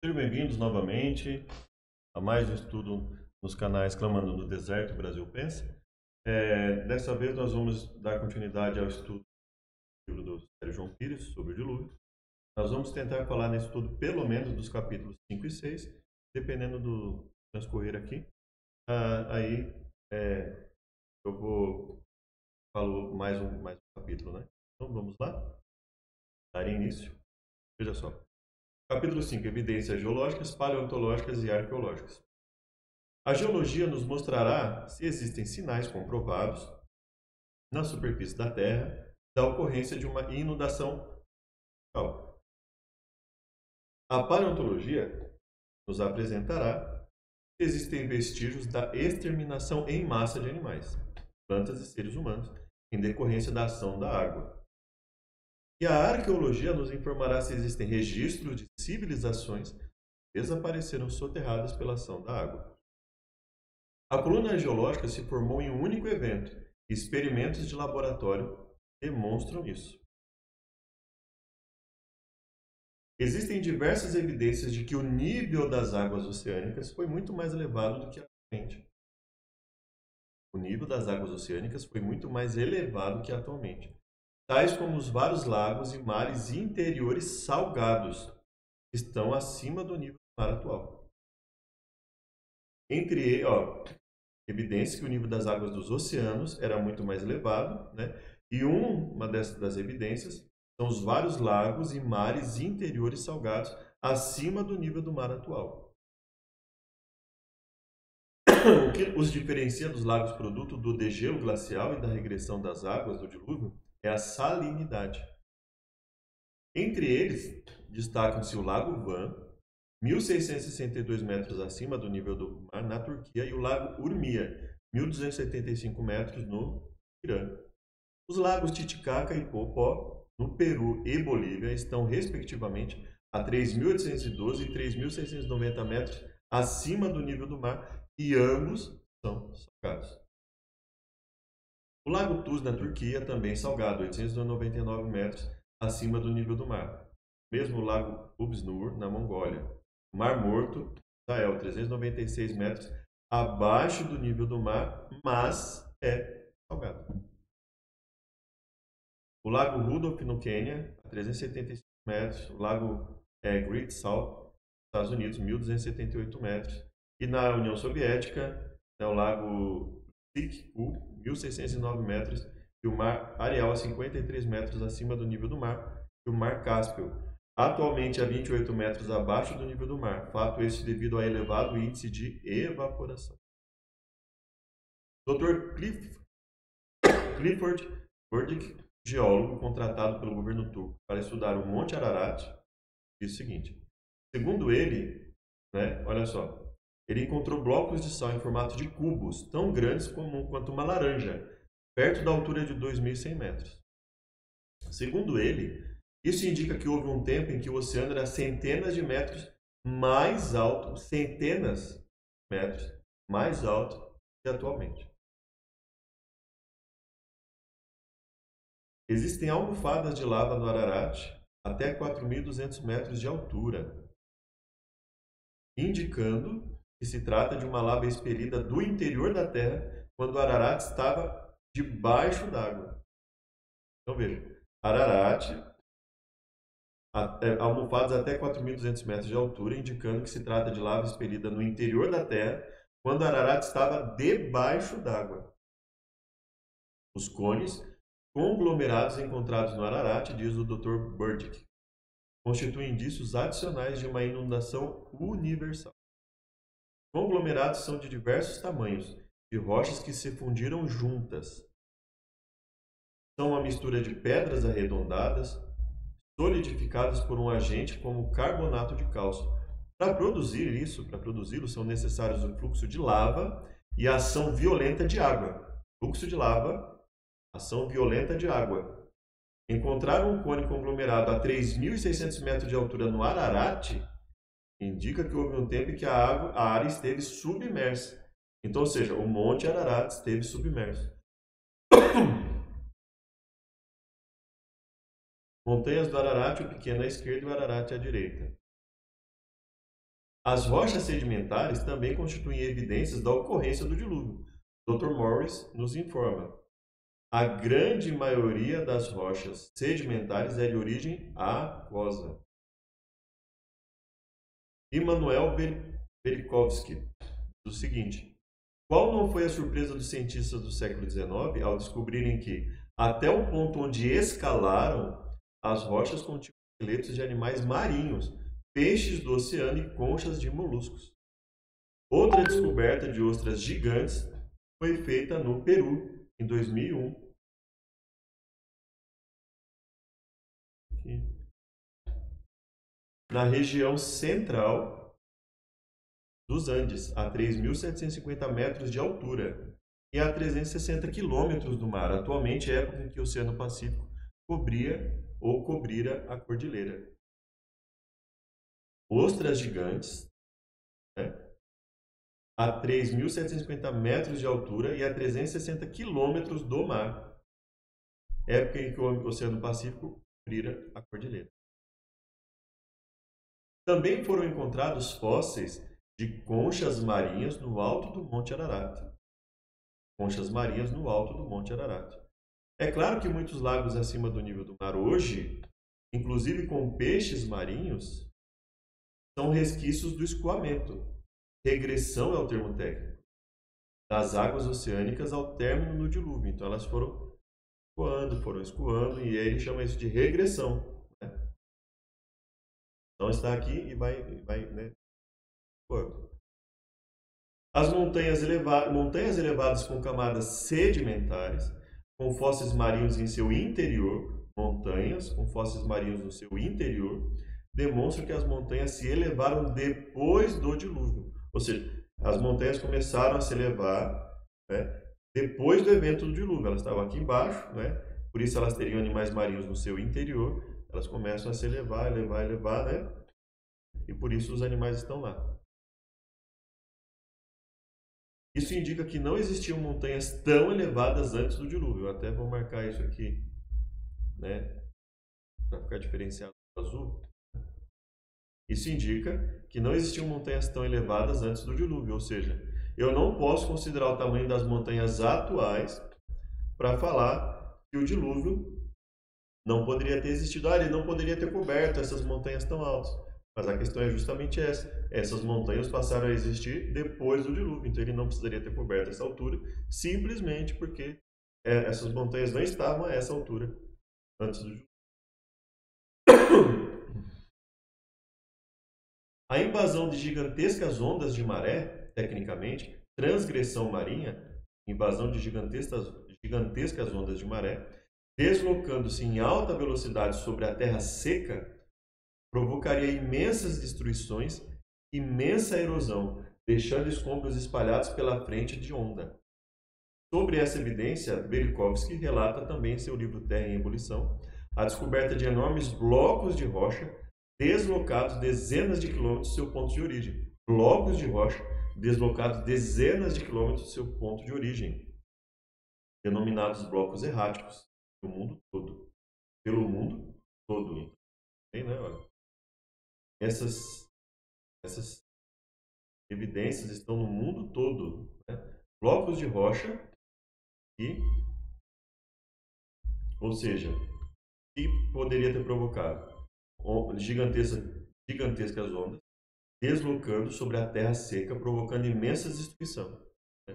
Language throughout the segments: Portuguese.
Sejam bem-vindos novamente a mais um estudo nos canais Clamando no Deserto, Brasil Pensa. Dessa vez nós vamos dar continuidade ao estudo do livro do Sérgio João Pires sobre o dilúvio. Nós vamos tentar falar nesse estudo pelo menos dos capítulos 5 e 6, dependendo do transcorrer aqui. Aí eu vou falar mais um capítulo, né? Então vamos lá? Dar início. Veja só. Capítulo 5. Evidências geológicas, paleontológicas e arqueológicas. A geologia nos mostrará se existem sinais comprovados na superfície da Terra da ocorrência de uma inundação local. A paleontologia nos apresentará se existem vestígios da exterminação em massa de animais, plantas e seres humanos em decorrência da ação da água. E a arqueologia nos informará se existem registros de civilizações que desapareceram soterradas pela ação da água. A coluna geológica se formou em um único evento. Experimentos de laboratório demonstram isso. Existem diversas evidências de que o nível das águas oceânicas foi muito mais elevado do que atualmente. O nível das águas oceânicas foi muito mais elevado que atualmente, tais como os vários lagos e mares interiores salgados, que estão acima do nível do mar atual. Entre evidência que o nível das águas dos oceanos era muito mais elevado, né? E uma das evidências são os vários lagos e mares interiores salgados acima do nível do mar atual. O que os diferencia dos lagos produto do degelo glacial e da regressão das águas do dilúvio é a salinidade. Entre eles, destacam-se o Lago Van, 1.662 metros acima do nível do mar na Turquia, e o Lago Urmia, 1.275 metros no Irã. Os lagos Titicaca e Popó, no Peru e Bolívia, estão respectivamente a 3.812 e 3.690 metros acima do nível do mar, e ambos são salgados. O Lago Tuz, na Turquia, também salgado, 899 metros acima do nível do mar. Mesmo o Lago Ubsnur, na Mongólia. O Mar Morto, Israel, 396 metros abaixo do nível do mar, mas é salgado. O Lago Rudolph, no Quênia, a 375 metros. O Lago Great Salt, Estados Unidos, 1.278 metros. E na União Soviética, o Lago Sikhu, 1.609 metros. E o Mar Arial, a 53 metros acima do nível do mar. E o Mar Cáspio, atualmente a 28 metros abaixo do nível do mar. Fato esse devido ao elevado índice de evaporação. Dr. Clifford Burdick, geólogo contratado pelo governo turco para estudar o Monte Ararat, diz o seguinte: segundo ele, olha só, ele encontrou blocos de sal em formato de cubos, tão grandes quanto uma laranja, perto da altura de 2.100 metros. Segundo ele, isso indica que houve um tempo em que o oceano era centenas de metros mais alto, centenas de metros mais alto que atualmente. Existem almofadas de lava no Ararat até 4.200 metros de altura, indicando que se trata de uma lava expelida do interior da Terra quando o Ararat estava debaixo d'água. Então veja, Ararat, almofadas até 4.200 metros de altura, indicando que se trata de lava expelida no interior da Terra quando o Ararat estava debaixo d'água. Os cones conglomerados encontrados no Ararat, diz o Dr. Burdick, constituem indícios adicionais de uma inundação universal. Conglomerados são de diversos tamanhos, de rochas que se fundiram juntas. São uma mistura de pedras arredondadas, solidificadas por um agente como carbonato de cálcio. Para produzi-lo, são necessários o fluxo de lava e a ação violenta de água. Fluxo de lava, ação violenta de água. Encontrar um cone conglomerado a 3.600 metros de altura no Ararat indica que houve um tempo em que a área esteve submersa. Então, ou seja, o Monte Ararat esteve submerso. Montanhas do Ararat, o pequeno à esquerda e o Ararat à direita. As rochas sedimentares também constituem evidências da ocorrência do dilúvio. Dr. Morris nos informa. A grande maioria das rochas sedimentares é de origem aquosa. Immanuel Velikovsky diz o seguinte: qual não foi a surpresa dos cientistas do século XIX ao descobrirem que, até o ponto onde escalaram, as rochas continham esqueletos de animais marinhos, peixes do oceano e conchas de moluscos. Outra descoberta de ostras gigantes foi feita no Peru, em 2001. Na região central dos Andes, a 3.750 metros de altura e a 360 quilômetros do mar. Atualmente, é a época em que o Oceano Pacífico cobria ou cobrira a cordilheira. Ostras gigantes, né, a 3.750 metros de altura e a 360 quilômetros do mar. Época em que o Oceano Pacífico cobrira a cordilheira. Também foram encontrados fósseis de conchas marinhas no alto do Monte Ararat. Conchas marinhas no alto do Monte Ararat. É claro que muitos lagos acima do nível do mar hoje, inclusive com peixes marinhos, são resquícios do escoamento. Regressão é o termo técnico. Das águas oceânicas ao término do dilúvio. Então elas foram escoando, e aí ele chama isso de regressão. Né? Então está aqui e vai né, escoando. As montanhas elevadas com camadas sedimentares, com fósseis marinhos em seu interior, montanhas com fósseis marinhos no seu interior, demonstram que as montanhas se elevaram depois do dilúvio. Ou seja, as montanhas começaram a se elevar, né, depois do evento do dilúvio. Elas estavam aqui embaixo, né, por isso elas teriam animais marinhos no seu interior. Elas começam a se elevar, né, e por isso os animais estão lá. Isso indica que não existiam montanhas tão elevadas antes do dilúvio. Eu até vou marcar isso aqui, né, para ficar diferenciado do azul. Isso indica que não existiam montanhas tão elevadas antes do dilúvio, ou seja, eu não posso considerar o tamanho das montanhas atuais para falar que o dilúvio não poderia ter existido. Ele não poderia ter coberto essas montanhas tão altas. Mas a questão é justamente essa. Essas montanhas passaram a existir depois do dilúvio, então ele não precisaria ter coberto essa altura, simplesmente porque essas montanhas não estavam a essa altura antes do dilúvio. A invasão de gigantescas ondas de maré, tecnicamente, transgressão marinha, invasão de gigantescas ondas de maré, deslocando-se em alta velocidade sobre a terra seca, provocaria imensas destruições, imensa erosão, deixando escombros espalhados pela frente de onda. Sobre essa evidência, Velikovsky relata também em seu livro Terra em Ebulição a descoberta de enormes blocos de rocha deslocados dezenas de quilômetros do seu ponto de origem. Blocos de rocha deslocados dezenas de quilômetros do seu ponto de origem, denominados blocos erráticos, pelo mundo todo. Pelo mundo todo. Tem, né? Olha. Essas evidências estão no mundo todo. Né? Blocos de rocha ou seja, que poderia ter provocado gigantescas ondas deslocando sobre a terra seca, provocando imensas destruição. Né?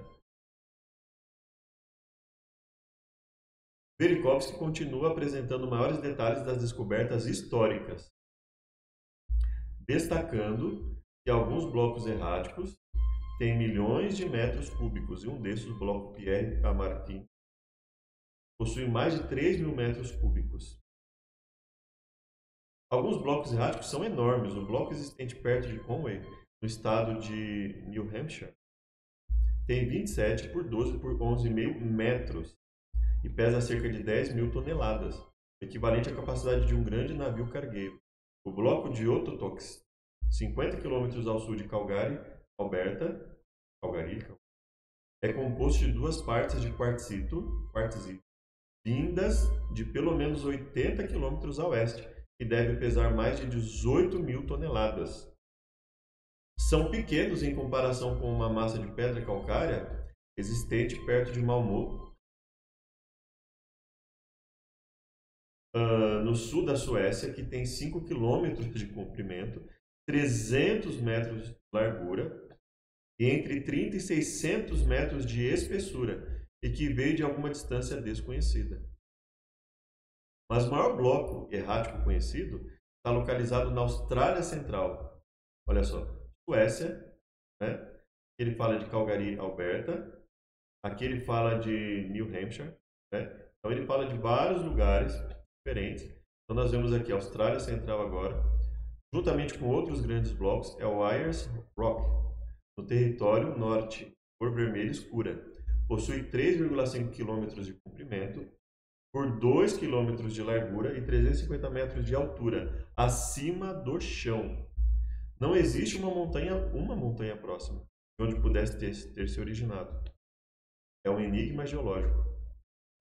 Velikovsky continua apresentando maiores detalhes das descobertas históricas, destacando que alguns blocos erráticos têm milhões de metros cúbicos, e um desses, o bloco Pierre Lamartine, possui mais de 3.000 metros cúbicos. Alguns blocos erráticos são enormes. O bloco existente perto de Conway, no estado de New Hampshire, tem 27 por 12 por 11,5 metros e pesa cerca de 10.000 toneladas, equivalente à capacidade de um grande navio cargueiro. O bloco de Ototox, 50 km ao sul de Calgary, Alberta, é composto de duas partes de quartzito, vindas de pelo menos 80 km a oeste, que deve pesar mais de 18.000 toneladas. São pequenos em comparação com uma massa de pedra calcária existente perto de Malmö, no sul da Suécia, que tem 5 quilômetros de comprimento, 300 metros de largura e entre 30 e 600 metros de espessura, e que veio de alguma distância desconhecida. Mas o maior bloco errático conhecido está localizado na Austrália Central. Olha só, Suécia, né? Ele fala de Calgary, Alberta. Aqui ele fala de New Hampshire, né? Então ele fala de vários lugares diferentes. Então nós vemos aqui a Austrália Central agora, juntamente com outros grandes blocos, é o Ayers Rock, no território norte, cor vermelha escura. Possui 3,5 km de comprimento, por 2 km de largura e 350 metros de altura, acima do chão. Não existe uma montanha próxima, de onde pudesse ter se originado. É um enigma geológico.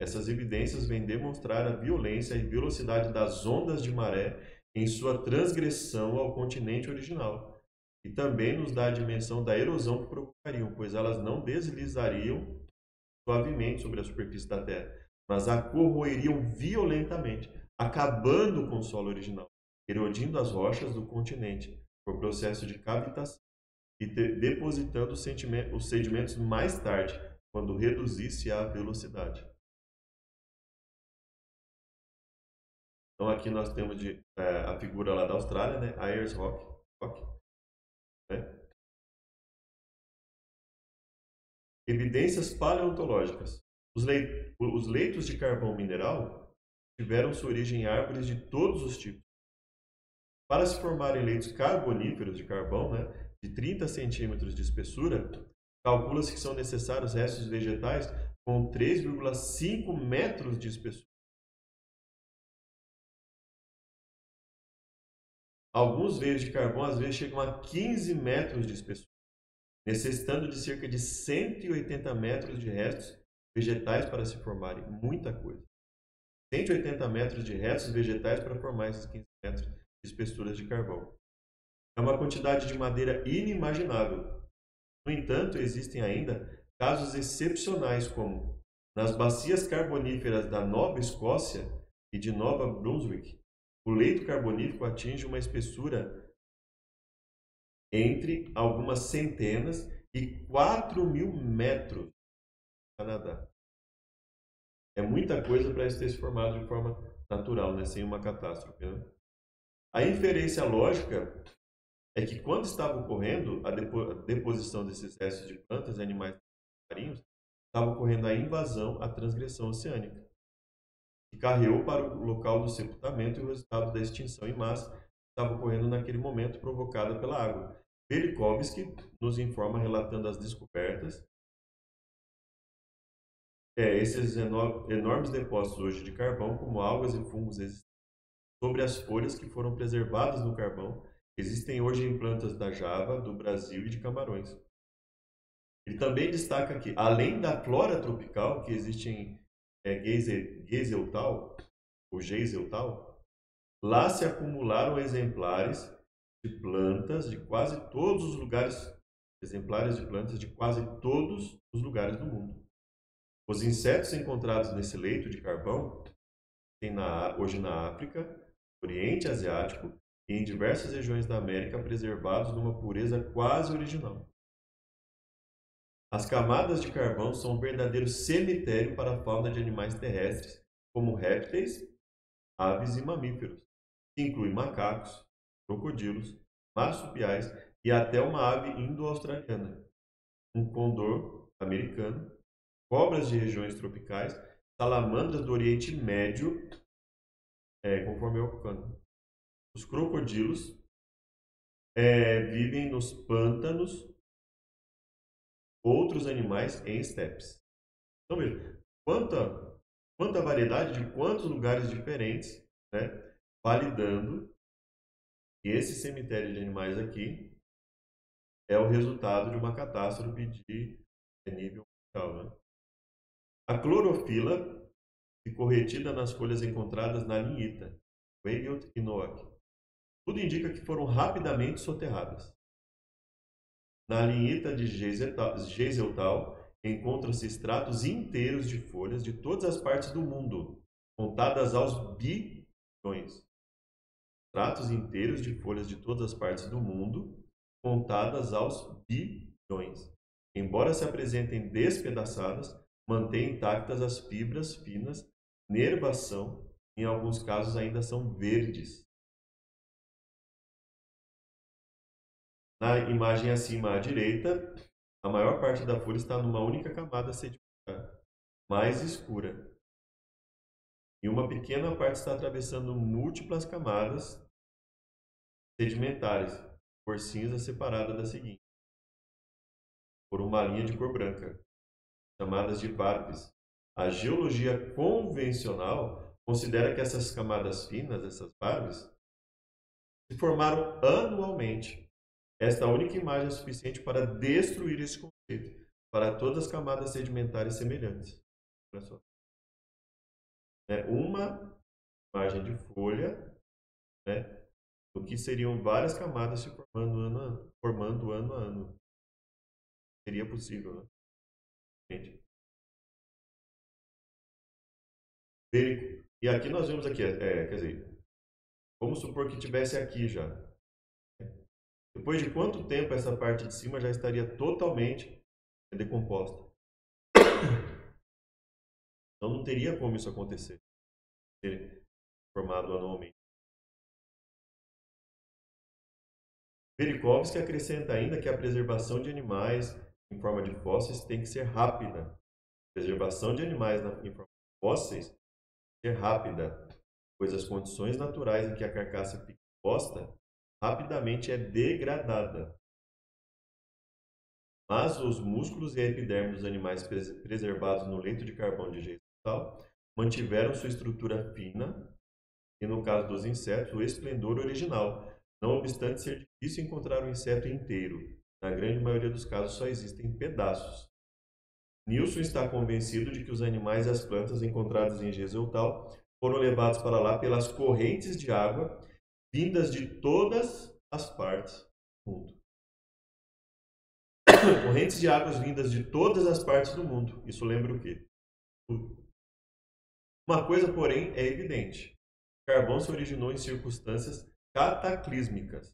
Essas evidências vêm demonstrar a violência e velocidade das ondas de maré em sua transgressão ao continente original. E também nos dá a dimensão da erosão que provocariam, pois elas não deslizariam suavemente sobre a superfície da Terra, mas a corroeriam violentamente, acabando com o solo original, erodindo as rochas do continente por processo de cavitação e depositando os sedimentos mais tarde, quando reduzisse a velocidade. Então aqui nós temos a figura lá da Austrália, né? Ayers Rock, né? Evidências paleontológicas. Os leitos de carvão mineral tiveram sua origem em árvores de todos os tipos. Para se formarem leitos carboníferos de carvão, né, de 30 centímetros de espessura, calcula-se que são necessários restos vegetais com 3,5 metros de espessura. Alguns veios de carvão às vezes chegam a 15 metros de espessura, necessitando de cerca de 180 metros de restos vegetais para se formarem. Muita coisa. 180 metros de restos vegetais para formar esses 15 metros de espessuras de carvão. É uma quantidade de madeira inimaginável. No entanto, existem ainda casos excepcionais, como nas bacias carboníferas da Nova Escócia e de Nova Brunswick, o leito carbonífero atinge uma espessura entre algumas centenas e 4.000 metros no Canadá. É muita coisa para isso ter se formado de forma natural, né? Sem uma catástrofe. Né? A inferência lógica é que quando estava ocorrendo a deposição desses restos de plantas e animais marinhos, estava ocorrendo a invasão, a transgressão oceânica, que carreou para o local do sepultamento e o resultado da extinção em massa estava ocorrendo naquele momento provocada pela água. Velikovsky nos informa relatando as descobertas. Esses enormes depósitos hoje de carvão, como algas e fungos existentes sobre as folhas que foram preservadas no carvão, existem hoje em plantas da Java, do Brasil e de Camarões. Ele também destaca que, além da flora tropical, que existe em Geiseltal, ou Geiseltal, lá se acumularam exemplares de plantas de quase todos os lugares, exemplares de plantas de quase todos os lugares do mundo. Os insetos encontrados nesse leito de carvão têm hoje na África, Oriente Asiático e em diversas regiões da América preservados numa pureza quase original. As camadas de carvão são um verdadeiro cemitério para a fauna de animais terrestres, como répteis, aves e mamíferos, que inclui macacos, crocodilos, marsupiais e até uma ave indo-australiana, um condor americano, cobras de regiões tropicais, salamandras do Oriente Médio, conforme eu ocupando. Os crocodilos vivem nos pântanos, outros animais em estepes. Então veja, quanta variedade de quantos lugares diferentes, né, validando que esse cemitério de animais aqui é o resultado de uma catástrofe de nível mundial. Né? A clorofila ficou retida nas folhas encontradas na linhita, Weigelt e Noack. Tudo indica que foram rapidamente soterradas. Na linheta de Geiseltal encontram-se estratos inteiros de folhas de todas as partes do mundo, contadas aos bilhões. Estratos inteiros de folhas de todas as partes do mundo, contadas aos bilhões. Embora se apresentem despedaçadas, mantêm intactas as fibras finas, nervação, em alguns casos ainda são verdes. Na imagem acima à direita, a maior parte da folha está numa única camada sedimentar, mais escura. E uma pequena parte está atravessando múltiplas camadas sedimentares, por cinza separada da seguinte, por uma linha de cor branca, chamadas de barbes. A geologia convencional considera que essas camadas finas, essas barbes, se formaram anualmente. Esta única imagem é suficiente para destruir esse conceito para todas as camadas sedimentares semelhantes. Olha só. É uma imagem de folha, né, do que seriam várias camadas se formando ano a ano. Seria possível, né? Gente. E aqui nós vemos aqui, quer dizer, vamos supor que tivesse aqui já. Depois de quanto tempo essa parte de cima já estaria totalmente decomposta? Então não teria como isso acontecer, ser formado anualmente. Velikovsky acrescenta ainda que a preservação de animais em forma de fósseis tem que ser rápida. A preservação de animais em forma de fósseis tem que ser rápida, pois as condições naturais em que a carcaça fica exposta rapidamente é degradada. Mas os músculos e a epiderme dos animais preservados no leito de carvão de Geiseltal mantiveram sua estrutura fina e, no caso dos insetos, o esplendor original, não obstante ser difícil encontrar um inseto inteiro. Na grande maioria dos casos só existem pedaços. Nilson está convencido de que os animais e as plantas encontradas em Geiseltal foram levados para lá pelas correntes de água vindas de todas as partes do mundo. Correntes de águas vindas de todas as partes do mundo. Isso lembra o quê? Uma coisa, porém, é evidente. O carvão se originou em circunstâncias cataclísmicas.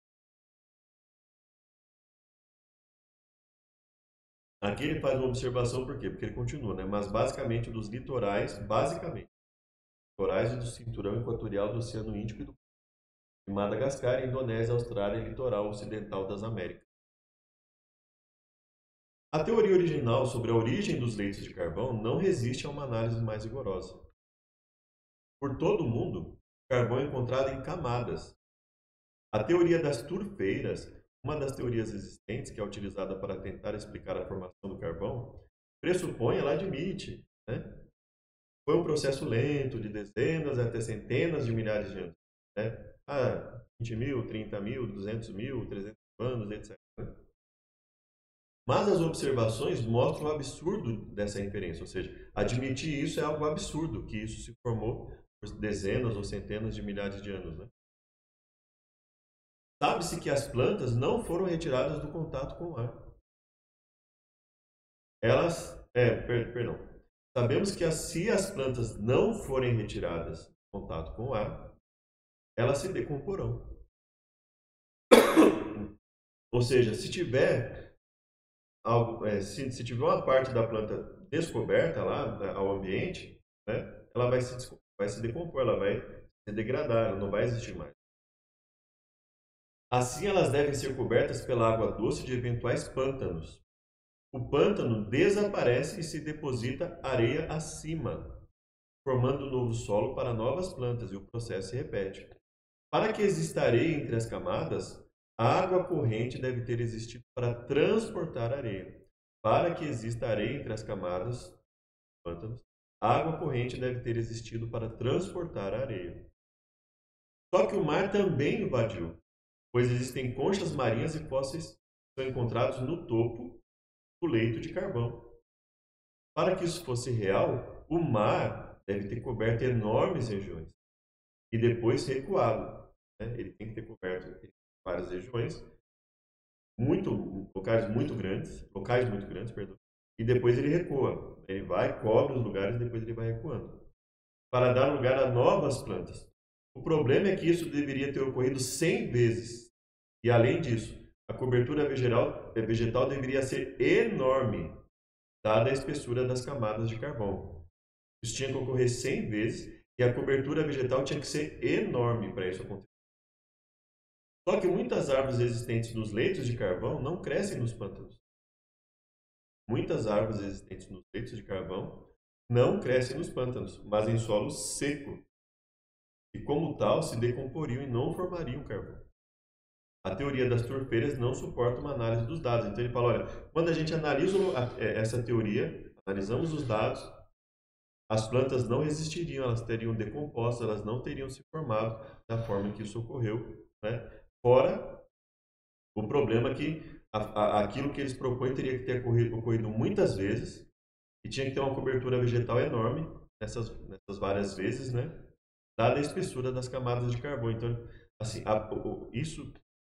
Aqui ele faz uma observação, por quê? Porque ele continua, né? Mas basicamente dos litorais, litorais e do cinturão equatorial do Oceano Índico e do de Madagascar, Indonésia, Austrália e litoral ocidental das Américas. A teoria original sobre a origem dos leitos de carvão não resiste a uma análise mais rigorosa. Por todo o mundo, o carvão é encontrado em camadas. A teoria das turfeiras, uma das teorias existentes que é utilizada para tentar explicar a formação do carvão, pressupõe, ela admite, né? Foi um processo lento de dezenas até centenas de milhares de anos, né? 20 mil, 30 mil, 200 mil, 300 anos, etc. Mas as observações mostram o absurdo dessa inferência, ou seja, admitir isso é algo absurdo, que isso se formou por dezenas ou centenas de milhares de anos, né? Sabe-se que as plantas não foram retiradas do contato com o ar. Perdão. Sabemos que se as plantas não forem retiradas do contato com o ar, elas se decomporão. Ou seja, se tiver algo, se tiver uma parte da planta descoberta lá ao ambiente, né, ela vai se decompor, ela vai se degradar, ela não vai existir mais. Assim, elas devem ser cobertas pela água doce de eventuais pântanos. O pântano desaparece e se deposita areia acima, formando novo solo para novas plantas, e o processo se repete. Para que exista areia entre as camadas, a água corrente deve ter existido para transportar areia. Para que exista areia entre as camadas, pântanos, a água corrente deve ter existido para transportar a areia. Só que o mar também invadiu, pois existem conchas marinhas e fósseis que são encontrados no topo do leito de carvão. Para que isso fosse real, o mar deve ter coberto enormes regiões e depois recuado, né? Ele tem que ter coberto várias regiões locais muito grandes, perdão, e depois ele recua. Ele vai, cobre os lugares e depois ele vai recuando, para dar lugar a novas plantas. O problema é que isso deveria ter ocorrido 100 vezes. E além disso, a cobertura vegetal deveria ser enorme, dada a espessura das camadas de carvão. Isso tinha que ocorrer 100 vezes e a cobertura vegetal tinha que ser enorme para isso acontecer. Só que muitas árvores existentes nos leitos de carvão não crescem nos pântanos. Muitas árvores existentes nos leitos de carvão não crescem nos pântanos, mas em solo seco. E como tal, se decomporiam e não formariam carvão. A teoria das turfeiras não suporta uma análise dos dados. Então ele fala, olha, quando a gente analisa essa teoria, analisamos os dados, as plantas não resistiriam, elas teriam decomposto, elas não teriam se formado da forma que isso ocorreu, né? Fora o problema que aquilo que eles propõem teria que ter ocorrido muitas vezes e tinha que ter uma cobertura vegetal enorme nessas várias vezes, né? Dada a espessura das camadas de carvão. Então, assim,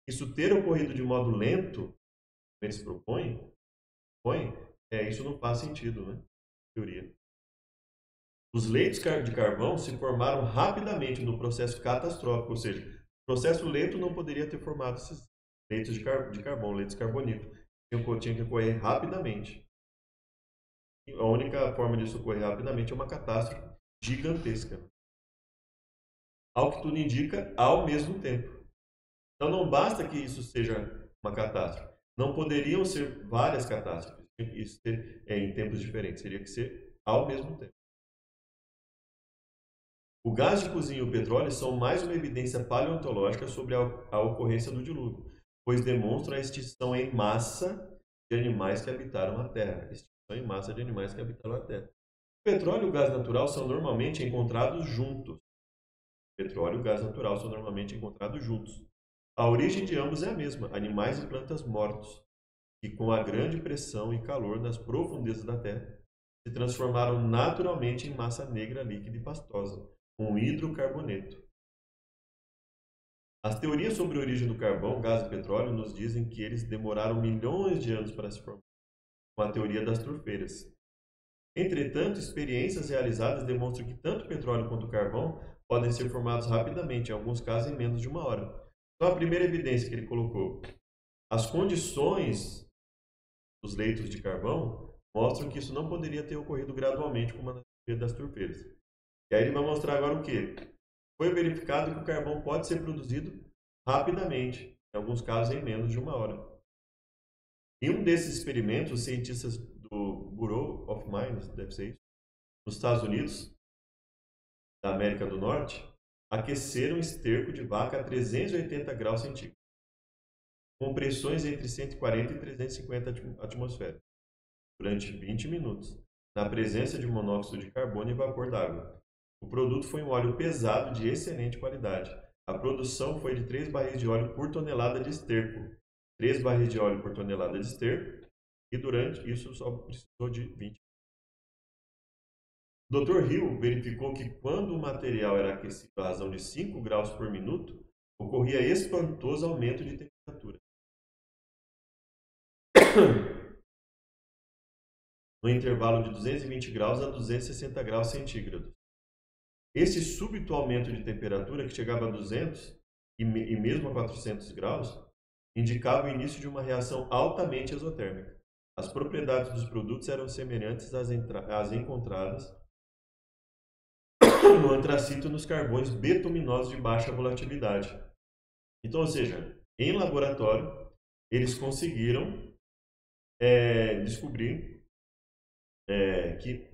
isso ter ocorrido de modo lento, como eles propõem, isso não faz sentido, né? Teoria. Os leitos de carvão se formaram rapidamente no processo catastrófico, ou seja, o processo lento não poderia ter formado esses leitos de carvão, leitos carboníferos. Tinha que ocorrer rapidamente. E a única forma disso ocorrer rapidamente é uma catástrofe gigantesca. Ao que tudo indica, ao mesmo tempo. Então não basta que isso seja uma catástrofe. Não poderiam ser várias catástrofes. Isso em tempos diferentes. Teria que ser ao mesmo tempo. O gás de cozinha e o petróleo são mais uma evidência paleontológica sobre a ocorrência do dilúvio, pois demonstram a extinção em massa de animais que habitaram a Terra. Extinção em massa de animais que habitaram a Terra. O petróleo e o gás natural são normalmente encontrados juntos. Petróleo e gás natural são normalmente encontrados juntos. A origem de ambos é a mesma, animais e plantas mortos, que com a grande pressão e calor nas profundezas da Terra, se transformaram naturalmente em massa negra líquida e pastosa, com hidrocarboneto. As teorias sobre a origem do carvão, gás e petróleo nos dizem que eles demoraram milhões de anos para se formar, com a teoria das turfeiras. Entretanto, experiências realizadas demonstram que tanto o petróleo quanto o carvão podem ser formados rapidamente, em alguns casos em menos de uma hora. Então, a primeira evidência que ele colocou, as condições dos leitos de carvão mostram que isso não poderia ter ocorrido gradualmente, como na teoria das turfeiras. E aí ele vai mostrar agora o quê? Foi verificado que o carvão pode ser produzido rapidamente, em alguns casos em menos de uma hora. Em um desses experimentos, os cientistas do Bureau of Mines, deve ser isso, nos Estados Unidos, da América do Norte, aqueceram esterco de vaca a 380 graus centígrados, com pressões entre 140 e 350 atmosferas, durante 20 minutos, na presença de monóxido de carbono e vapor d'água. O produto foi um óleo pesado de excelente qualidade. A produção foi de 3 barris de óleo por tonelada de esterco. 3 barris de óleo por tonelada de esterco, e durante isso só precisou de 20. O Dr. Hill verificou que quando o material era aquecido à razão de 5 graus por minuto, ocorria espantoso aumento de temperatura. No intervalo de 220 graus a 260 graus centígrados. Esse súbito aumento de temperatura, que chegava a 200 e mesmo a 400 graus, indicava o início de uma reação altamente exotérmica. As propriedades dos produtos eram semelhantes às encontradas no antracito e nos carvões betuminosos de baixa volatilidade. Então, ou seja, em laboratório, eles conseguiram descobrir que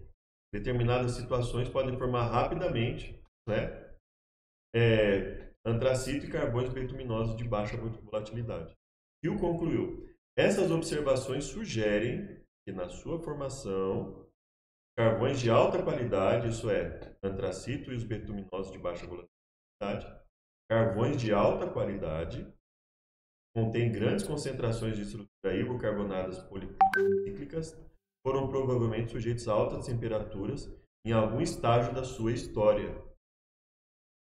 determinadas situações podem formar rapidamente, né, antracito e carvões betuminosos de baixa volatilidade. Hill concluiu: essas observações sugerem que na sua formação, carvões de alta qualidade, isso é, antracito e os betuminosos de baixa volatilidade, carvões de alta qualidade, contêm grandes concentrações de estrutura hidrocarbonadas policíclicas, foram provavelmente sujeitos a altas temperaturas em algum estágio da sua história.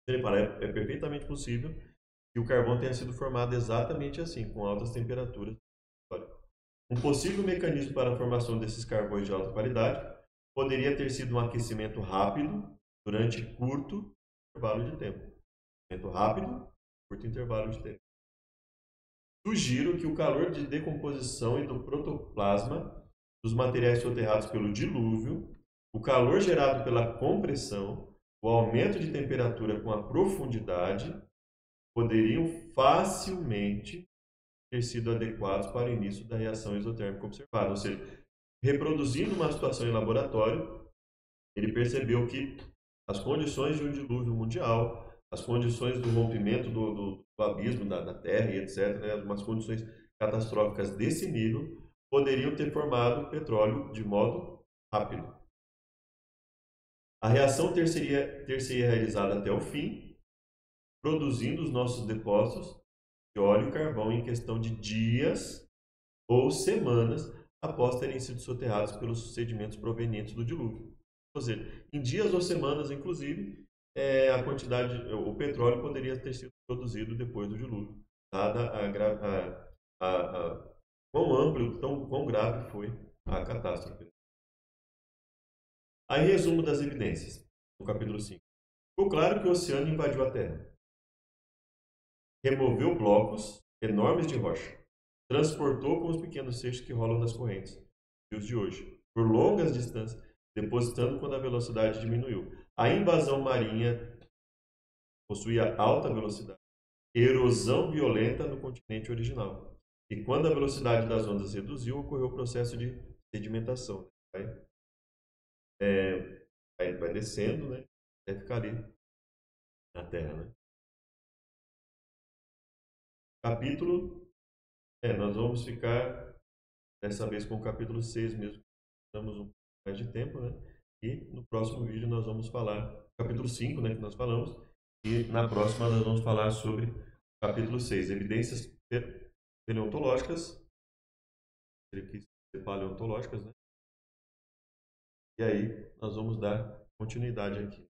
Ele fala, é perfeitamente possível que o carvão tenha sido formado exatamente assim, com altas temperaturas Um possível mecanismo para a formação desses carvões de alta qualidade poderia ter sido um aquecimento rápido durante curto intervalo de tempo. Aquecimento rápido, curto intervalo de tempo. Sugiro que o calor de decomposição e do protoplasma dos materiais soterrados pelo dilúvio, o calor gerado pela compressão, o aumento de temperatura com a profundidade poderiam facilmente ter sido adequados para o início da reação exotérmica observada. Ou seja, reproduzindo uma situação em laboratório, ele percebeu que as condições de um dilúvio mundial, as condições do rompimento do abismo da Terra e etc., né, umas condições catastróficas desse nível, poderiam ter formado petróleo de modo rápido. A reação ter seria realizada até o fim, produzindo os nossos depósitos de óleo e carvão em questão de dias ou semanas após terem sido soterrados pelos sedimentos provenientes do dilúvio. Ou seja, em dias ou semanas, inclusive, o petróleo poderia ter sido produzido depois do dilúvio, dada quão amplo, quão grave foi a catástrofe. Aí, resumo das evidências, no capítulo 5. Ficou claro que o oceano invadiu a Terra, removeu blocos enormes de rocha, transportou com os pequenos seixos que rolam das correntes, rios de hoje, por longas distâncias, depositando quando a velocidade diminuiu. A invasão marinha possuía alta velocidade, erosão violenta no continente original. E quando a velocidade das ondas reduziu, ocorreu o processo de sedimentação. Vai descendo, né? Até ficar ali na Terra, né? Capítulo. Nós vamos ficar dessa vez com o capítulo 6 mesmo. Estamos um pouco mais de tempo, né? E no próximo vídeo nós vamos falar capítulo 5, né, que nós falamos, e na próxima nós vamos falar sobre capítulo 6, evidências paleontológicas, paleontológicas, né? E aí nós vamos dar continuidade aqui.